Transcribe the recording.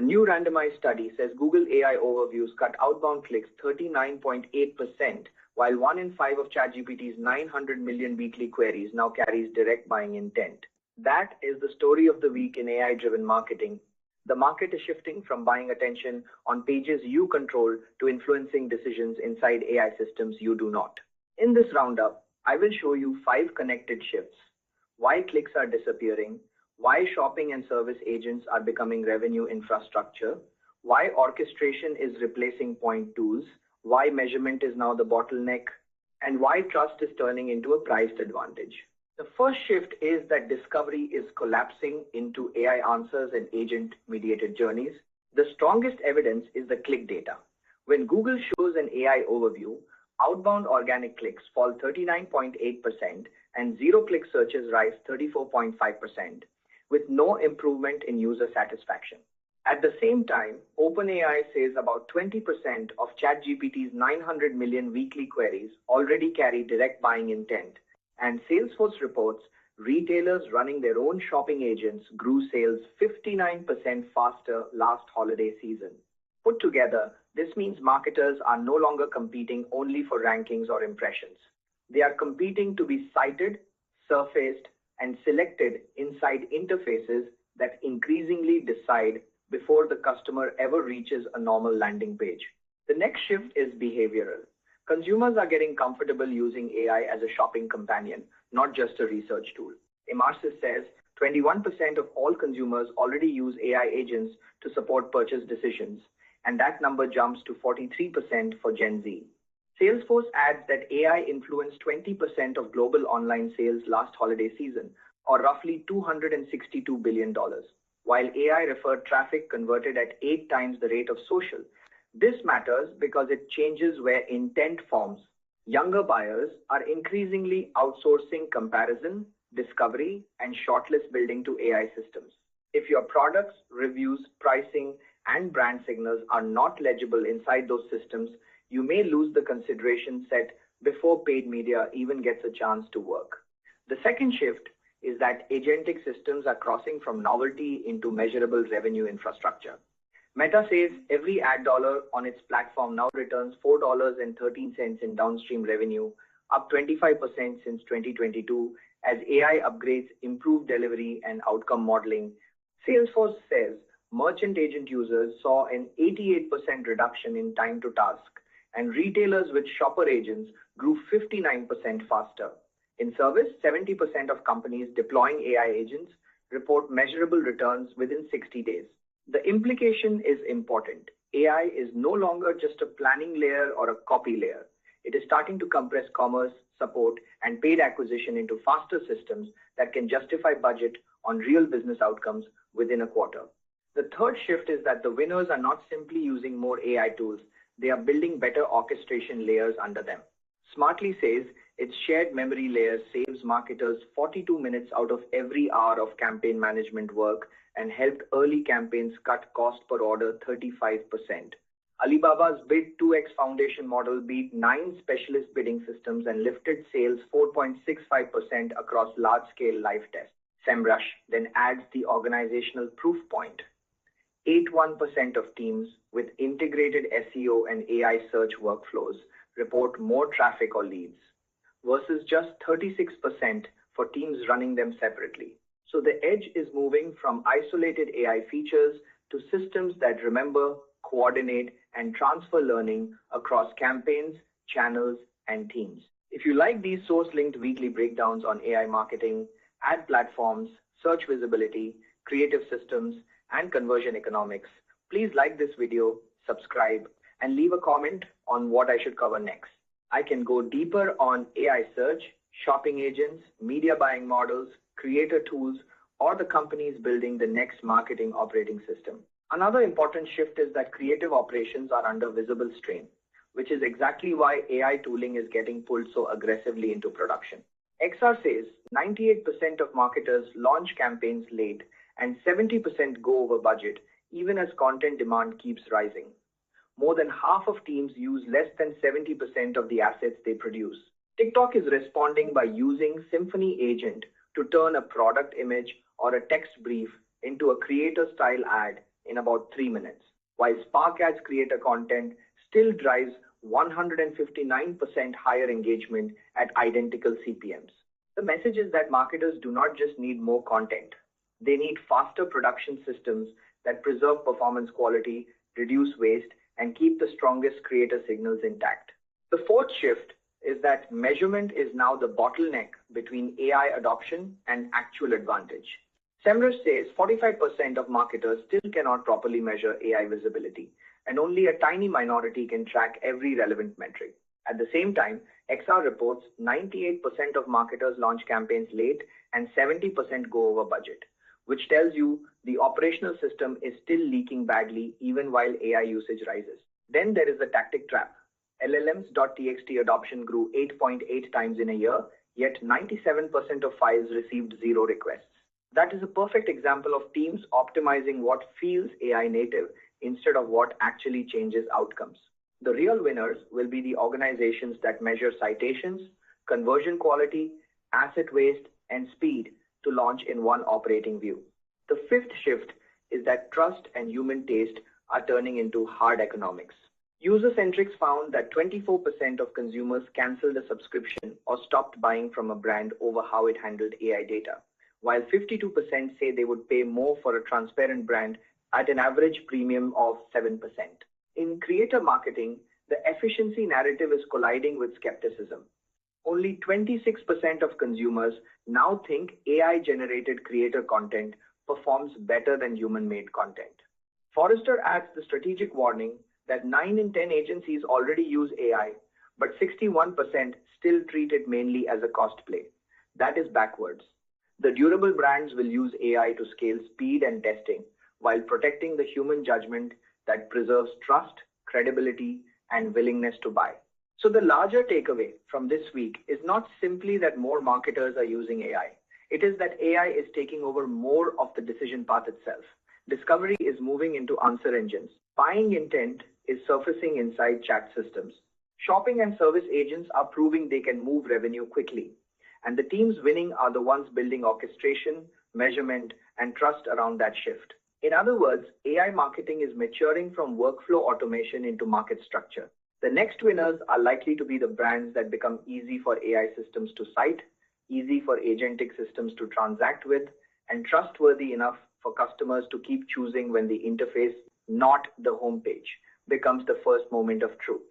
A new randomized study says Google AI overviews cut outbound clicks 39.8%, while 1 in 5 of ChatGPT's 900 million weekly queries now carries direct buying intent. That is the story of the week in AI-driven marketing. The market is shifting from buying attention on pages you control to influencing decisions inside AI systems you do not. In this roundup, I will show you 5 connected shifts: why clicks are disappearing, why shopping and service agents are becoming revenue infrastructure, why orchestration is replacing point tools, why measurement is now the bottleneck, and why trust is turning into a priced advantage. The first shift is that discovery is collapsing into AI answers and agent-mediated journeys. The strongest evidence is the click data. When Google shows an AI overview, outbound organic clicks fall 39.8% and zero-click searches rise 34.5%, with no improvement in user satisfaction. At the same time, OpenAI says about 20% of ChatGPT's 900 million weekly queries already carry direct buying intent, and Salesforce reports retailers running their own shopping agents grew sales 59% faster last holiday season. Put together, this means marketers are no longer competing only for rankings or impressions. They are competing to be cited, surfaced, and selected inside interfaces that increasingly decide before the customer ever reaches a normal landing page. The next shift is behavioral. Consumers are getting comfortable using AI as a shopping companion, not just a research tool. Emarsis says 21% of all consumers already use AI agents to support purchase decisions, and that number jumps to 43% for Gen Z. Salesforce adds that AI influenced 20% of global online sales last holiday season, or roughly $262 billion, while AI-referred traffic converted at 8 times the rate of social. This matters because it changes where intent forms. Younger buyers are increasingly outsourcing comparison, discovery, and shortlist building to AI systems. If your products, reviews, pricing, and brand signals are not legible inside those systems, you may lose the consideration set before paid media even gets a chance to work. The second shift is that agentic systems are crossing from novelty into measurable revenue infrastructure. Meta says every ad dollar on its platform now returns $4.13 in downstream revenue, up 25% since 2022, as AI upgrades improve delivery and outcome modeling. Salesforce says merchant agent users saw an 88% reduction in time to task, and retailers with shopper agents grew 59% faster. In service, 70% of companies deploying AI agents report measurable returns within 60 days. The implication is important. AI is no longer just a planning layer or a copy layer. It is starting to compress commerce, support, and paid acquisition into faster systems that can justify budget on real business outcomes within a quarter. The third shift is that the winners are not simply using more AI tools. They are building better orchestration layers under them. Smartly says its shared memory layer saves marketers 42 minutes out of every hour of campaign management work and helped early campaigns cut cost per order 35%. Alibaba's Bid 2x foundation model beat 9 specialist bidding systems and lifted sales 4.65% across large-scale live tests. SEMrush then adds the organizational proof point. 81% of teams with integrated SEO and AI search workflows report more traffic or leads, versus just 36% for teams running them separately. So the edge is moving from isolated AI features to systems that remember, coordinate, and transfer learning across campaigns, channels, and teams. If you like these source-linked weekly breakdowns on AI marketing, ad platforms, search visibility, creative systems, and conversion economics, please like this video, subscribe, and leave a comment on what I should cover next. I can go deeper on AI search, shopping agents, media buying models, creator tools, or the companies building the next marketing operating system. Another important shift is that creative operations are under visible strain, which is exactly why AI tooling is getting pulled so aggressively into production. XR says 98% of marketers launch campaigns late and 70% go over budget, even as content demand keeps rising. More than half of teams use less than 70% of the assets they produce. TikTok is responding by using Symphony Agent to turn a product image or a text brief into a creator-style ad in about 3 minutes, while Spark Ads creator content still drives 159% higher engagement at identical CPMs. The message is that marketers do not just need more content. They need faster production systems that preserve performance quality, reduce waste, and keep the strongest creator signals intact. The fourth shift is that measurement is now the bottleneck between AI adoption and actual advantage. Semrush says 45% of marketers still cannot properly measure AI visibility, and only a tiny minority can track every relevant metric. At the same time, XR reports 98% of marketers launch campaigns late and 70% go over budget, which tells you the operational system is still leaking badly even while AI usage rises. Then there is the tactic trap. LLMs.txt adoption grew 8.8 times in a year, yet 97% of files received 0 requests. That is a perfect example of teams optimizing what feels AI native instead of what actually changes outcomes. The real winners will be the organizations that measure citations, conversion quality, asset waste, and speed to launch in one operating view. The fifth shift is that trust and human taste are turning into hard economics. User-centrics found that 24% of consumers canceled a subscription or stopped buying from a brand over how it handled AI data, while 52% say they would pay more for a transparent brand at an average premium of 7%. In creator marketing, the efficiency narrative is colliding with skepticism. Only 26% of consumers now think AI-generated creator content performs better than human-made content. Forrester adds the strategic warning that 9 in 10 agencies already use AI, but 61% still treat it mainly as a cost play. That is backwards. The durable brands will use AI to scale speed and testing while protecting the human judgment that preserves trust, credibility, and willingness to buy. So the larger takeaway from this week is not simply that more marketers are using AI. It is that AI is taking over more of the decision path itself. Discovery is moving into answer engines. Buying intent is surfacing inside chat systems. Shopping and service agents are proving they can move revenue quickly. And the teams winning are the ones building orchestration, measurement, and trust around that shift. In other words, AI marketing is maturing from workflow automation into market structure. The next winners are likely to be the brands that become easy for AI systems to cite, easy for agentic systems to transact with, and trustworthy enough for customers to keep choosing when the interface, not the homepage, becomes the first moment of truth.